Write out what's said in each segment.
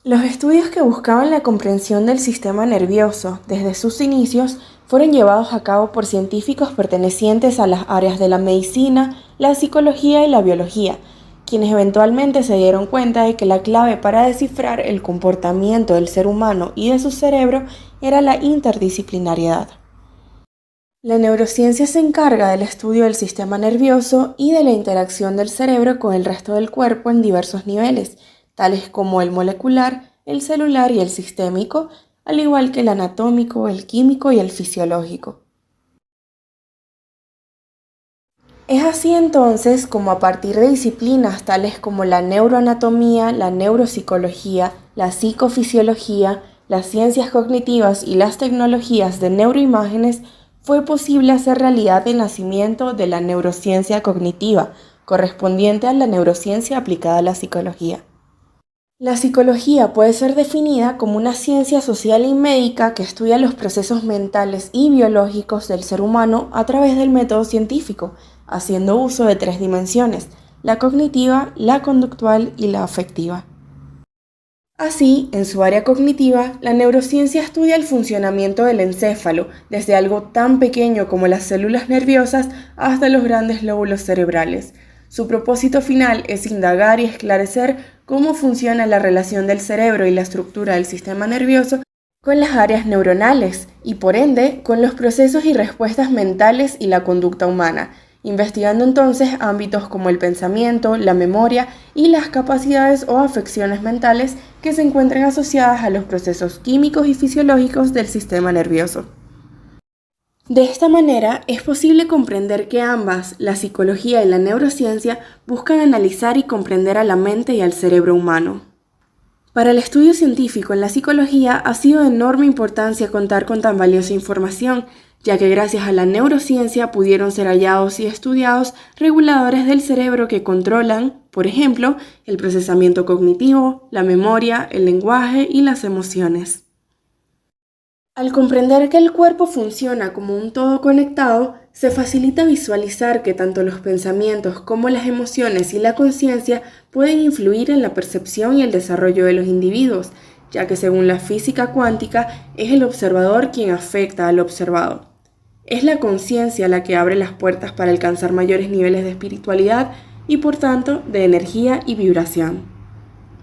Los estudios que buscaban la comprensión del sistema nervioso desde sus inicios fueron llevados a cabo por científicos pertenecientes a las áreas de la medicina, la psicología y la biología, quienes eventualmente se dieron cuenta de que la clave para descifrar el comportamiento del ser humano y de su cerebro era la interdisciplinariedad. La neurociencia se encarga del estudio del sistema nervioso y de la interacción del cerebro con el resto del cuerpo en diversos niveles, tales como el molecular, el celular y el sistémico, al igual que el anatómico, el químico y el fisiológico. Es así entonces como a partir de disciplinas tales como la neuroanatomía, la neuropsicología, la psicofisiología, las ciencias cognitivas y las tecnologías de neuroimágenes fue posible hacer realidad el nacimiento de la neurociencia cognitiva, correspondiente a la neurociencia aplicada a la psicología. La psicología puede ser definida como una ciencia social y médica que estudia los procesos mentales y biológicos del ser humano a través del método científico, haciendo uso de 3 dimensiones: la cognitiva, la conductual y la afectiva. Así, en su área cognitiva, la neurociencia estudia el funcionamiento del encéfalo, desde algo tan pequeño como las células nerviosas hasta los grandes lóbulos cerebrales. Su propósito final es indagar y esclarecer cómo funciona la relación del cerebro y la estructura del sistema nervioso con las áreas neuronales y, por ende, con los procesos y respuestas mentales y la conducta humana, investigando entonces ámbitos como el pensamiento, la memoria y las capacidades o afecciones mentales que se encuentran asociadas a los procesos químicos y fisiológicos del sistema nervioso. De esta manera, es posible comprender que ambas, la psicología y la neurociencia, buscan analizar y comprender a la mente y al cerebro humano. Para el estudio científico en la psicología ha sido de enorme importancia contar con tan valiosa información, ya que gracias a la neurociencia pudieron ser hallados y estudiados reguladores del cerebro que controlan, por ejemplo, el procesamiento cognitivo, la memoria, el lenguaje y las emociones. Al comprender que el cuerpo funciona como un todo conectado, se facilita visualizar que tanto los pensamientos como las emociones y la conciencia pueden influir en la percepción y el desarrollo de los individuos, ya que según la física cuántica es el observador quien afecta al observado. Es la conciencia la que abre las puertas para alcanzar mayores niveles de espiritualidad y por tanto de energía y vibración.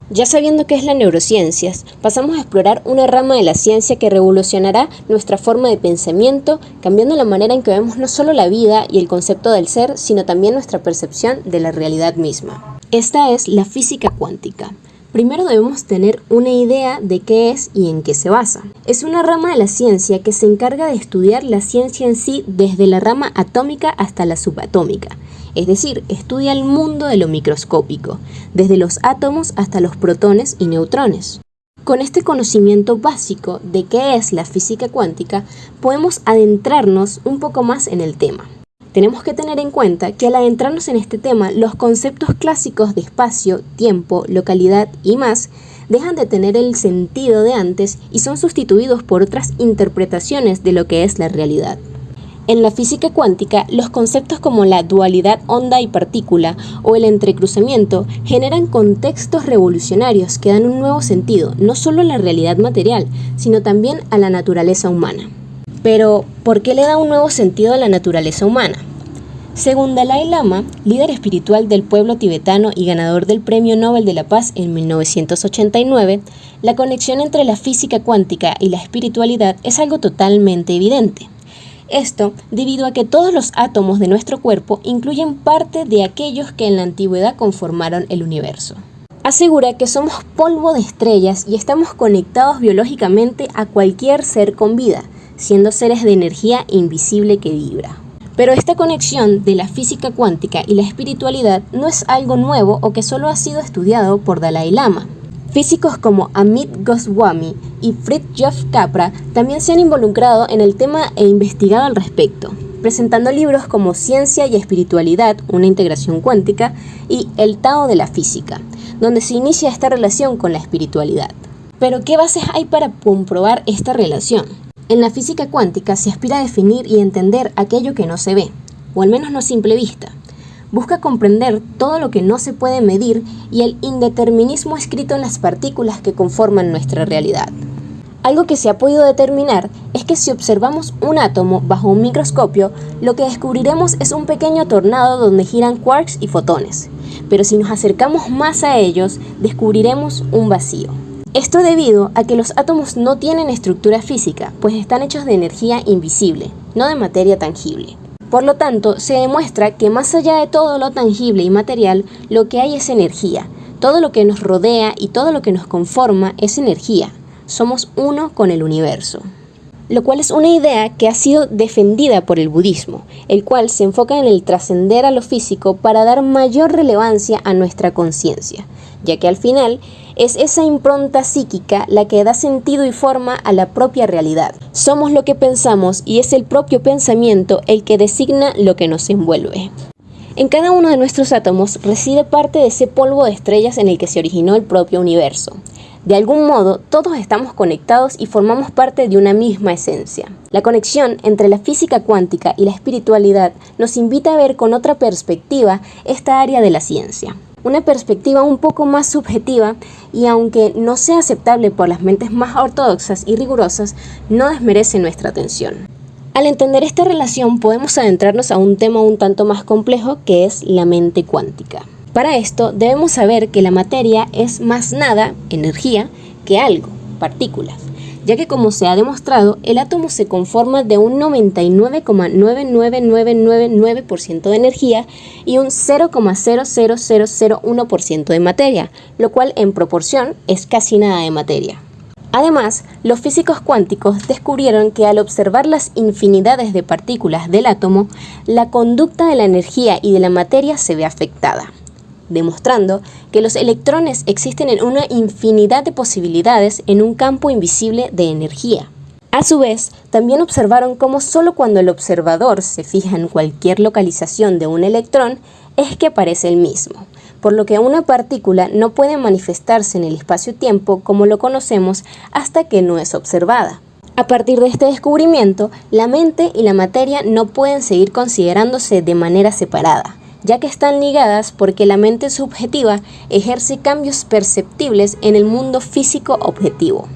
Ya sabiendo qué es la neurociencia, pasamos a explorar una rama de la ciencia que revolucionará nuestra forma de pensamiento, cambiando la manera en que vemos no solo la vida y el concepto del ser, sino también nuestra percepción de la realidad misma. Esta es la física cuántica. Primero debemos tener una idea de qué es y en qué se basa. Es una rama de la ciencia que se encarga de estudiar la ciencia en sí desde la rama atómica hasta la subatómica. Es decir, estudia el mundo de lo microscópico, desde los átomos hasta los protones y neutrones. Con este conocimiento básico de qué es la física cuántica, podemos adentrarnos un poco más en el tema. Tenemos que tener en cuenta que al adentrarnos en este tema, los conceptos clásicos de espacio, tiempo, localidad y más dejan de tener el sentido de antes y son sustituidos por otras interpretaciones de lo que es la realidad. En la física cuántica, los conceptos como la dualidad onda y partícula o el entrecruzamiento generan contextos revolucionarios que dan un nuevo sentido, no solo a la realidad material, sino también a la naturaleza humana. Pero, ¿por qué le da un nuevo sentido a la naturaleza humana? Según Dalai Lama, líder espiritual del pueblo tibetano y ganador del Premio Nobel de la Paz en 1989, la conexión entre la física cuántica y la espiritualidad es algo totalmente evidente. Esto debido a que todos los átomos de nuestro cuerpo incluyen parte de aquellos que en la antigüedad conformaron el universo. Asegura que somos polvo de estrellas y estamos conectados biológicamente a cualquier ser con vida, siendo seres de energía invisible que vibra. Pero esta conexión de la física cuántica y la espiritualidad no es algo nuevo o que solo ha sido estudiado por Dalai Lama. Físicos como Amit Goswami y Fritjof Capra también se han involucrado en el tema e investigado al respecto, presentando libros como Ciencia y Espiritualidad, una integración cuántica, y El Tao de la Física, donde se inicia esta relación con la espiritualidad. Pero, ¿qué bases hay para comprobar esta relación? En la física cuántica se aspira a definir y entender aquello que no se ve, o al menos no a simple vista. busca comprender todo lo que no se puede medir y el indeterminismo escrito en las partículas que conforman nuestra realidad. Algo que se ha podido determinar es que si observamos un átomo bajo un microscopio, lo que descubriremos es un pequeño tornado donde giran quarks y fotones, pero si nos acercamos más a ellos, descubriremos un vacío. Esto debido a que los átomos no tienen estructura física, pues están hechos de energía invisible, no de materia tangible. Por lo tanto, se demuestra que más allá de todo lo tangible y material, lo que hay es energía. Todo lo que nos rodea y todo lo que nos conforma es energía. Somos uno con el universo. Lo cual es una idea que ha sido defendida por el budismo, el cual se enfoca en el trascender a lo físico para dar mayor relevancia a nuestra conciencia, ya que al final es esa impronta psíquica la que da sentido y forma a la propia realidad. Somos lo que pensamos y es el propio pensamiento el que designa lo que nos envuelve. En cada uno de nuestros átomos reside parte de ese polvo de estrellas en el que se originó el propio universo. De algún modo, todos estamos conectados y formamos parte de una misma esencia. La conexión entre la física cuántica y la espiritualidad nos invita a ver con otra perspectiva esta área de la ciencia. Una perspectiva un poco más subjetiva y aunque no sea aceptable por las mentes más ortodoxas y rigurosas, no desmerece nuestra atención. Al entender esta relación podemos adentrarnos a un tema un tanto más complejo que es la mente cuántica. Para esto debemos saber que la materia es más nada, energía, que algo, partículas, ya que como se ha demostrado, el átomo se conforma de un 99,99999% de energía y un 0,00001% de materia, lo cual en proporción es casi nada de materia. Además, los físicos cuánticos descubrieron que al observar las infinidades de partículas del átomo, la conducta de la energía y de la materia se ve afectada, demostrando que los electrones existen en una infinidad de posibilidades en un campo invisible de energía. A su vez, también observaron cómo solo cuando el observador se fija en cualquier localización de un electrón es que aparece el mismo, por lo que una partícula no puede manifestarse en el espacio-tiempo como lo conocemos hasta que no es observada. A partir de este descubrimiento, la mente y la materia no pueden seguir considerándose de manera separada, ya que están ligadas porque la mente subjetiva ejerce cambios perceptibles en el mundo físico objetivo.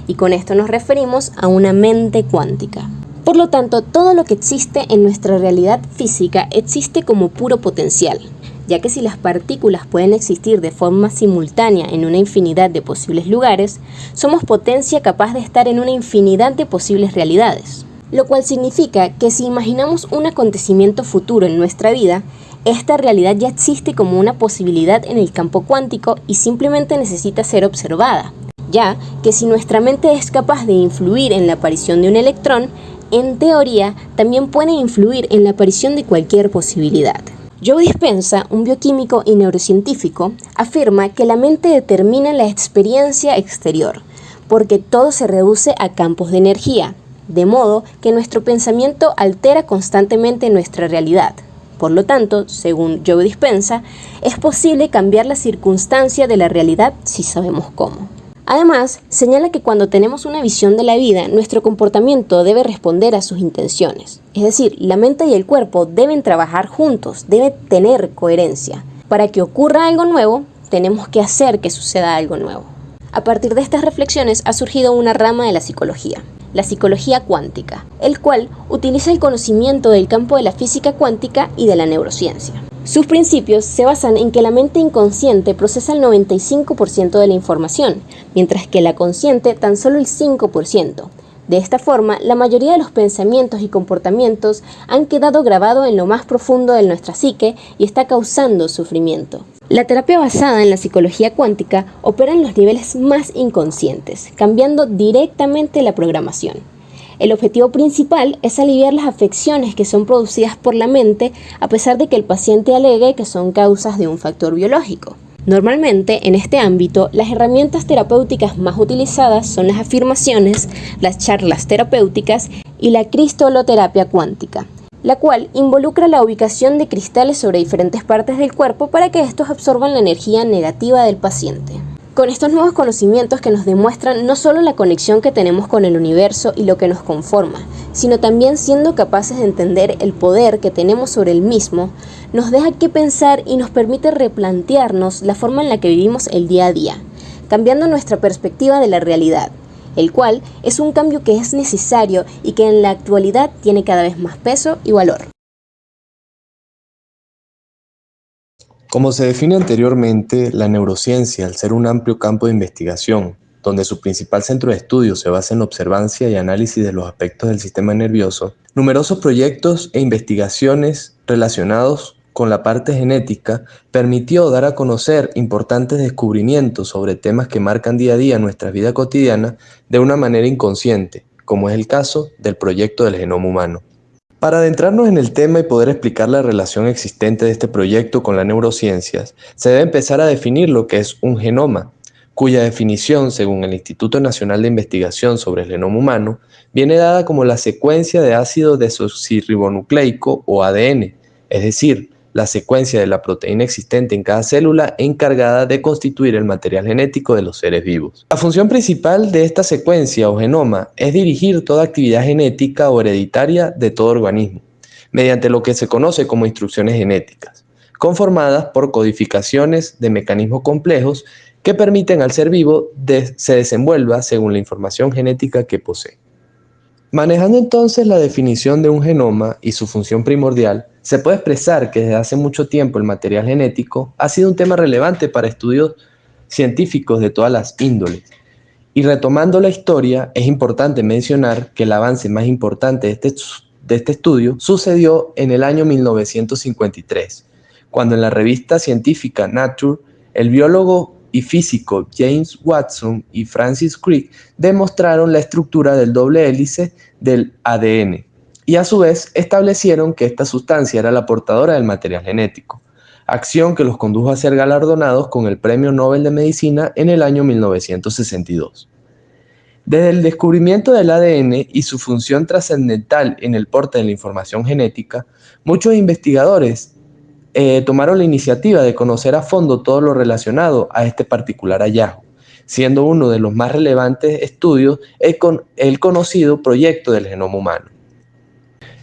Y con esto nos referimos a una mente cuántica. Por lo tanto, todo lo que existe en nuestra realidad física existe como puro potencial, ya que si las partículas pueden existir de forma simultánea en una infinidad de posibles lugares, somos potencia capaz de estar en una infinidad de posibles realidades. Lo cual significa que si imaginamos un acontecimiento futuro en nuestra vida, esta realidad ya existe como una posibilidad en el campo cuántico y simplemente necesita ser observada, ya que si nuestra mente es capaz de influir en la aparición de un electrón, en teoría también puede influir en la aparición de cualquier posibilidad. Joe Dispenza, un bioquímico y neurocientífico, afirma que la mente determina la experiencia exterior, porque todo se reduce a campos de energía, de modo que nuestro pensamiento altera constantemente nuestra realidad. Por lo tanto, según Joe Dispenza, es posible cambiar la circunstancia de la realidad si sabemos cómo. Además, señala que cuando tenemos una visión de la vida, nuestro comportamiento debe responder a sus intenciones. Es decir, la mente y el cuerpo deben trabajar juntos, deben tener coherencia. Para que ocurra algo nuevo, tenemos que hacer que suceda algo nuevo. A partir de estas reflexiones ha surgido una rama de la psicología cuántica, el cual utiliza el conocimiento del campo de la física cuántica y de la neurociencia. Sus principios se basan en que la mente inconsciente procesa el 95% de la información, mientras que la consciente tan solo el 5%. De esta forma, la mayoría de los pensamientos y comportamientos han quedado grabados en lo más profundo de nuestra psique y está causando sufrimiento. La terapia basada en la psicología cuántica opera en los niveles más inconscientes, cambiando directamente la programación. El objetivo principal es aliviar las afecciones que son producidas por la mente a pesar de que el paciente alegue que son causas de un factor biológico. Normalmente, en este ámbito, las herramientas terapéuticas más utilizadas son las afirmaciones, las charlas terapéuticas y la cristaloterapia cuántica, la cual involucra la ubicación de cristales sobre diferentes partes del cuerpo para que estos absorban la energía negativa del paciente. Con estos nuevos conocimientos que nos demuestran no solo la conexión que tenemos con el universo y lo que nos conforma, sino también siendo capaces de entender el poder que tenemos sobre el mismo, nos deja que pensar y nos permite replantearnos la forma en la que vivimos el día a día, cambiando nuestra perspectiva de la realidad, el cual es un cambio que es necesario y que en la actualidad tiene cada vez más peso y valor. Como se define anteriormente, la neurociencia, al ser un amplio campo de investigación, donde su principal centro de estudio se basa en la observancia y análisis de los aspectos del sistema nervioso, numerosos proyectos e investigaciones relacionados con la parte genética permitió dar a conocer importantes descubrimientos sobre temas que marcan día a día nuestra vida cotidiana de una manera inconsciente, como es el caso del proyecto del genoma humano. Para adentrarnos en el tema y poder explicar la relación existente de este proyecto con las neurociencias, se debe empezar a definir lo que es un genoma, cuya definición, según el Instituto Nacional de Investigación sobre el Genoma Humano, viene dada como la secuencia de ácido desoxirribonucleico o ADN, es decir, la secuencia de la proteína existente en cada célula encargada de constituir el material genético de los seres vivos. La función principal de esta secuencia o genoma es dirigir toda actividad genética o hereditaria de todo organismo, mediante lo que se conoce como instrucciones genéticas, conformadas por codificaciones de mecanismos complejos que permiten al ser vivo se desenvuelva según la información genética que posee. Manejando entonces la definición de un genoma y su función primordial, se puede expresar que desde hace mucho tiempo el material genético ha sido un tema relevante para estudios científicos de todas las índoles. Y retomando la historia, es importante mencionar que el avance más importante de este estudio sucedió en el año 1953, cuando en la revista científica Nature, el biólogo y físico James Watson y Francis Crick demostraron la estructura del doble hélice del ADN y a su vez establecieron que esta sustancia era la portadora del material genético, acción que los condujo a ser galardonados con el Premio Nobel de Medicina en el año 1962. Desde el descubrimiento del ADN y su función trascendental en el porte de la información genética, muchos investigadores tomaron la iniciativa de conocer a fondo todo lo relacionado a este particular hallazgo, siendo uno de los más relevantes estudios el conocido Proyecto del Genoma Humano.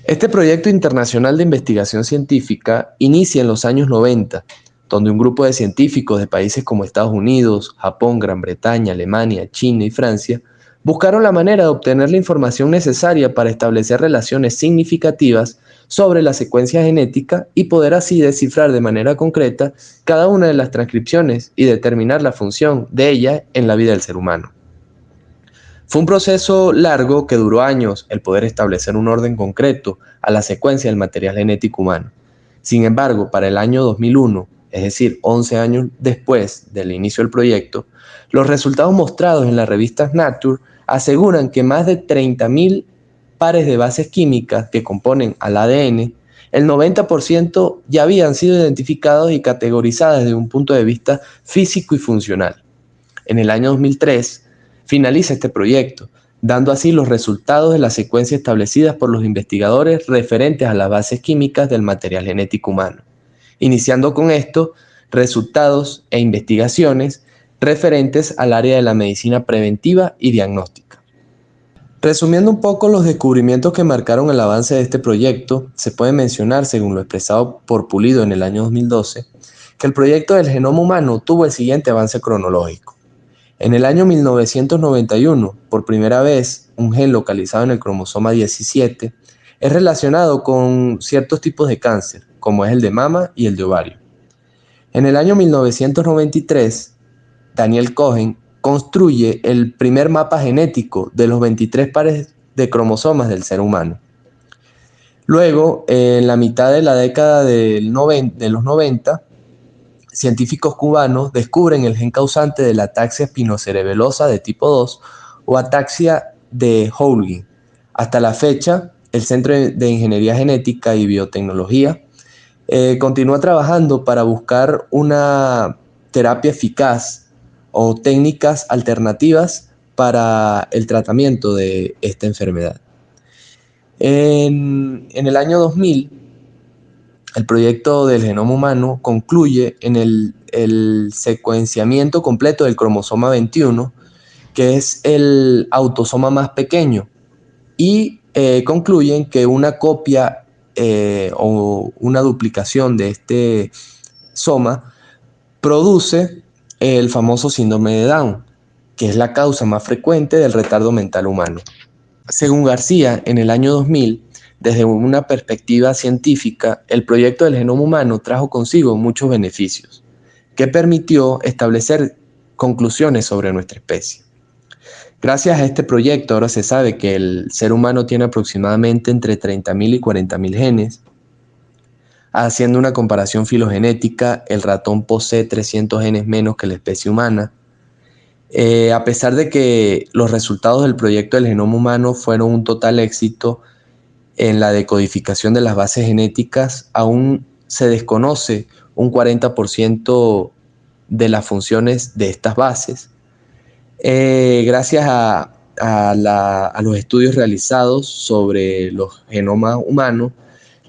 Este proyecto internacional de investigación científica inicia en los años 90, donde un grupo de científicos de países como Estados Unidos, Japón, Gran Bretaña, Alemania, China y Francia buscaron la manera de obtener la información necesaria para establecer relaciones significativas sobre la secuencia genética y poder así descifrar de manera concreta cada una de las transcripciones y determinar la función de ella en la vida del ser humano. Fue un proceso largo que duró años el poder establecer un orden concreto a la secuencia del material genético humano. Sin embargo, para el año 2001, es decir, 11 años después del inicio del proyecto, los resultados mostrados en las revistas Nature aseguran que más de 30.000 pares de bases químicas que componen al ADN, el 90% ya habían sido identificados y categorizadas desde un punto de vista físico y funcional. En el año 2003 finaliza este proyecto, dando así los resultados de la secuencia establecidas por los investigadores referentes a las bases químicas del material genético humano, iniciando con esto resultados e investigaciones referentes al área de la medicina preventiva y diagnóstica. Resumiendo un poco los descubrimientos que marcaron el avance de este proyecto, se puede mencionar, según lo expresado por Pulido en el año 2012, que el proyecto del genoma humano tuvo el siguiente avance cronológico. En el año 1991, por primera vez, un gen localizado en el cromosoma 17 es relacionado con ciertos tipos de cáncer, como es el de mama y el de ovario. En el año 1993, Daniel Cohen construye el primer mapa genético de los 23 pares de cromosomas del ser humano. Luego, en la mitad de la década de los 90, científicos cubanos descubren el gen causante de la ataxia espinocerebelosa de tipo 2 o ataxia de Howlin. Hasta la fecha, el Centro de Ingeniería Genética y Biotecnología continúa trabajando para buscar una terapia eficaz o técnicas alternativas para el tratamiento de esta enfermedad. En el año 2000, el proyecto del genoma humano concluye en el secuenciamiento completo del cromosoma 21, que es el autosoma más pequeño, y concluyen que una copia o una duplicación de este soma produce el famoso síndrome de Down, que es la causa más frecuente del retardo mental humano. Según García, en el año 2000, desde una perspectiva científica, el proyecto del genoma humano trajo consigo muchos beneficios, que permitió establecer conclusiones sobre nuestra especie. Gracias a este proyecto ahora se sabe que el ser humano tiene aproximadamente entre 30.000 y 40.000 genes. Haciendo una comparación filogenética, el ratón posee 300 genes menos que la especie humana. A pesar de que los resultados del proyecto del genoma humano fueron un total éxito en la decodificación de las bases genéticas, aún se desconoce un 40% de las funciones de estas bases. Gracias a los estudios realizados sobre los genomas humanos,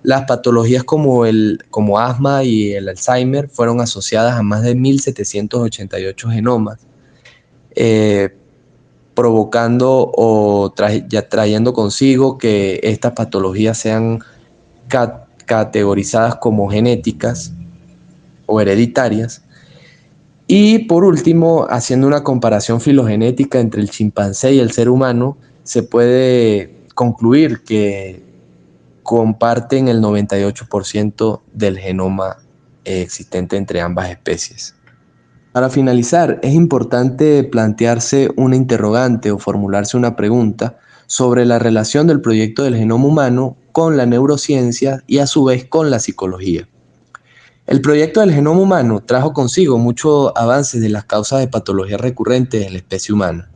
las patologías como asma y el Alzheimer fueron asociadas a más de 1.788 genomas, provocando o trayendo consigo que estas patologías sean categorizadas como genéticas o hereditarias. Y por último, haciendo una comparación filogenética entre el chimpancé y el ser humano, se puede concluir que comparten el 98% del genoma existente entre ambas especies. Para finalizar, es importante plantearse una interrogante o formularse una pregunta sobre la relación del proyecto del genoma humano con la neurociencia y a su vez con la psicología. El proyecto del genoma humano trajo consigo muchos avances de las causas de patologías recurrentes en la especie humana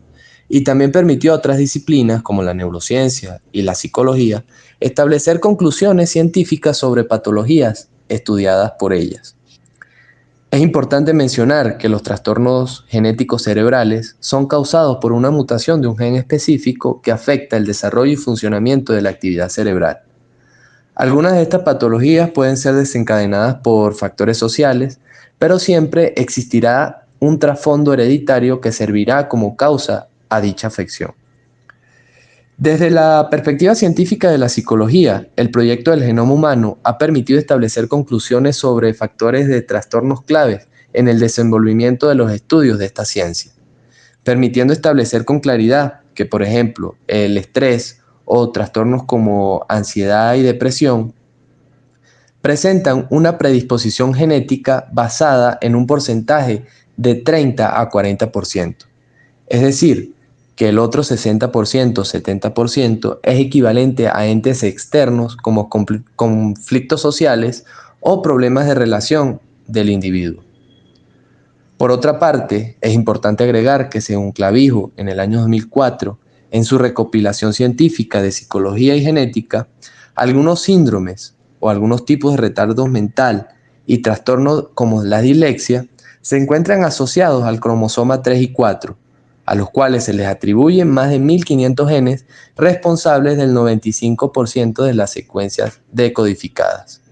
y también permitió a otras disciplinas como la neurociencia y la psicología establecer conclusiones científicas sobre patologías estudiadas por ellas. Es importante mencionar que los trastornos genéticos cerebrales son causados por una mutación de un gen específico que afecta el desarrollo y funcionamiento de la actividad cerebral. Algunas de estas patologías pueden ser desencadenadas por factores sociales, pero siempre existirá un trasfondo hereditario que servirá como causa a dicha afección. Desde la perspectiva científica de la psicología, el proyecto del genoma humano ha permitido establecer conclusiones sobre factores de trastornos claves en el desenvolvimiento de los estudios de esta ciencia, permitiendo establecer con claridad que, por ejemplo, el estrés o trastornos como ansiedad y depresión presentan una predisposición genética basada en un porcentaje de 30 a 40%. Es decir, que el otro 60%, 70% es equivalente a entes externos como conflictos sociales o problemas de relación del individuo. Por otra parte, es importante agregar que según Clavijo, en el año 2004, en su recopilación científica de psicología y genética, algunos síndromes o algunos tipos de retardo mental y trastornos como la dislexia se encuentran asociados al cromosoma 3 y 4, a los cuales se les atribuyen más de 1.500 genes responsables del 95% de las secuencias decodificadas.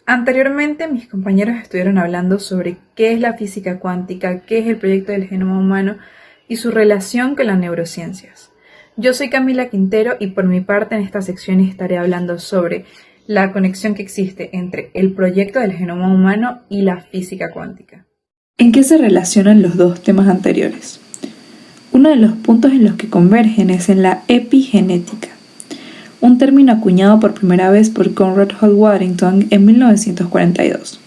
Anteriormente, mis compañeros estuvieron hablando sobre qué es la física cuántica, qué es el proyecto del genoma humano y su relación con las neurociencias. Yo soy Camila Quintero y por mi parte en esta sección estaré hablando sobre la conexión que existe entre el proyecto del genoma humano y la física cuántica. ¿En qué se relacionan los dos temas anteriores? Uno de los puntos en los que convergen es en la epigenética, un término acuñado por primera vez por Conrad Hall Waddington en 1942.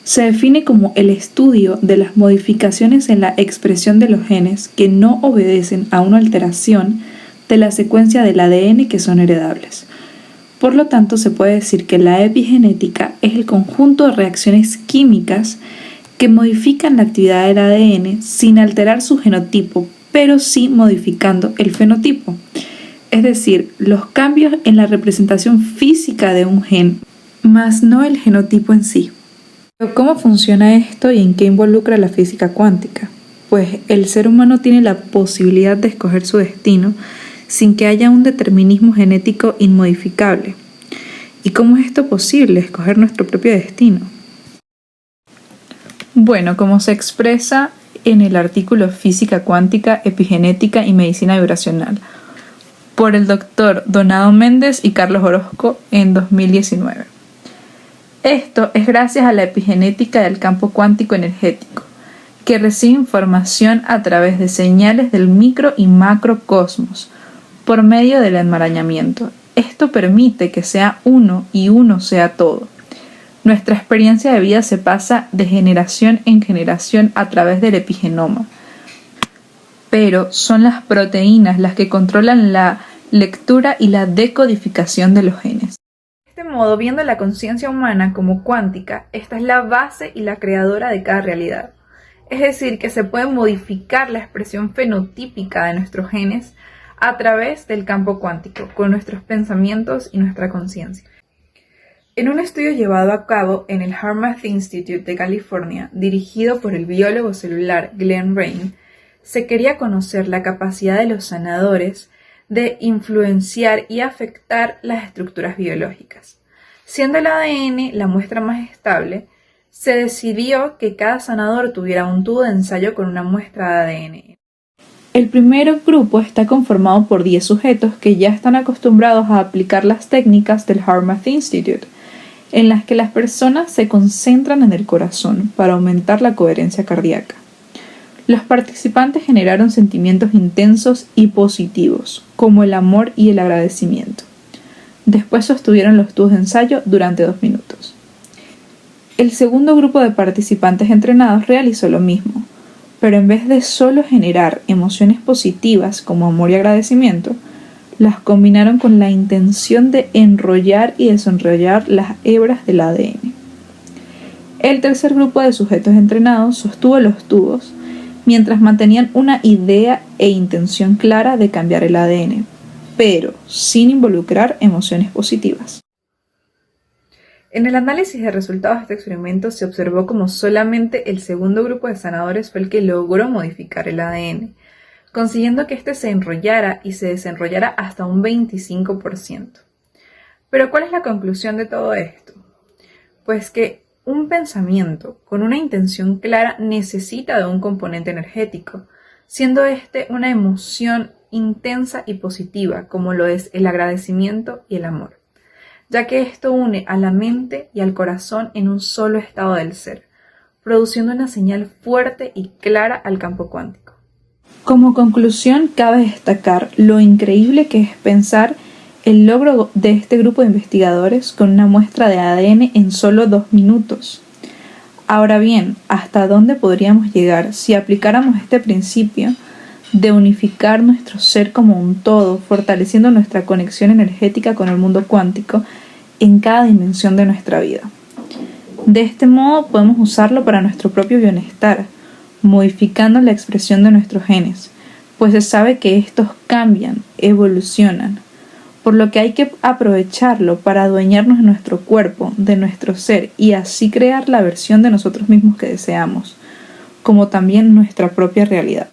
Se define como el estudio de las modificaciones en la expresión de los genes que no obedecen a una alteración de la secuencia del ADN que son heredables. Por lo tanto, se puede decir que la epigenética es el conjunto de reacciones químicas que modifican la actividad del ADN sin alterar su genotipo, pero sí modificando el fenotipo. Es decir, los cambios en la representación física de un gen, más no el genotipo en sí. Pero ¿cómo funciona esto y en qué involucra la física cuántica? Pues el ser humano tiene la posibilidad de escoger su destino sin que haya un determinismo genético inmodificable. ¿Y cómo es esto posible, escoger nuestro propio destino? Bueno, como se expresa en el artículo Física Cuántica, Epigenética y Medicina Vibracional, por el doctor Donado Méndez y Carlos Orozco en 2019. Esto es gracias a la epigenética del campo cuántico energético, que recibe información a través de señales del micro y macrocosmos, por medio del enmarañamiento. Esto permite que sea uno y uno sea todo. Nuestra experiencia de vida se pasa de generación en generación a través del epigenoma, pero son las proteínas las que controlan la lectura y la decodificación de los genes. De este modo, viendo la conciencia humana como cuántica, esta es la base y la creadora de cada realidad. Es decir, que se puede modificar la expresión fenotípica de nuestros genes a través del campo cuántico, con nuestros pensamientos y nuestra conciencia. En un estudio llevado a cabo en el HeartMath Institute de California, dirigido por el biólogo celular Glenn Rein, se quería conocer la capacidad de los sanadores de influenciar y afectar las estructuras biológicas. Siendo el ADN la muestra más estable, se decidió que cada sanador tuviera un tubo de ensayo con una muestra de ADN. El primer grupo está conformado por 10 sujetos que ya están acostumbrados a aplicar las técnicas del HeartMath Institute, en las que las personas se concentran en el corazón para aumentar la coherencia cardíaca. Los participantes generaron sentimientos intensos y positivos, como el amor y el agradecimiento. Después sostuvieron los tubos de ensayo durante 2 minutos. El segundo grupo de participantes entrenados realizó lo mismo, pero en vez de solo generar emociones positivas como amor y agradecimiento, las combinaron con la intención de enrollar y desenrollar las hebras del ADN. El tercer grupo de sujetos entrenados sostuvo los tubos mientras mantenían una idea e intención clara de cambiar el ADN, pero sin involucrar emociones positivas. En el análisis de resultados de este experimento se observó como solamente el segundo grupo de sanadores fue el que logró modificar el ADN, consiguiendo que éste se enrollara y se desenrollara hasta un 25%. Pero ¿cuál es la conclusión de todo esto? Pues que un pensamiento con una intención clara necesita de un componente energético, siendo este una emoción intensa y positiva, como lo es el agradecimiento y el amor, ya que esto une a la mente y al corazón en un solo estado del ser, produciendo una señal fuerte y clara al campo cuántico. Como conclusión, cabe destacar lo increíble que es pensar el logro de este grupo de investigadores con una muestra de ADN en solo 2 minutos. Ahora bien, ¿hasta dónde podríamos llegar si aplicáramos este principio de unificar nuestro ser como un todo, fortaleciendo nuestra conexión energética con el mundo cuántico en cada dimensión de nuestra vida? De este modo podemos usarlo para nuestro propio bienestar, modificando la expresión de nuestros genes, pues se sabe que estos cambian, evolucionan, por lo que hay que aprovecharlo para adueñarnos de nuestro cuerpo, de nuestro ser, y así crear la versión de nosotros mismos que deseamos, como también nuestra propia realidad.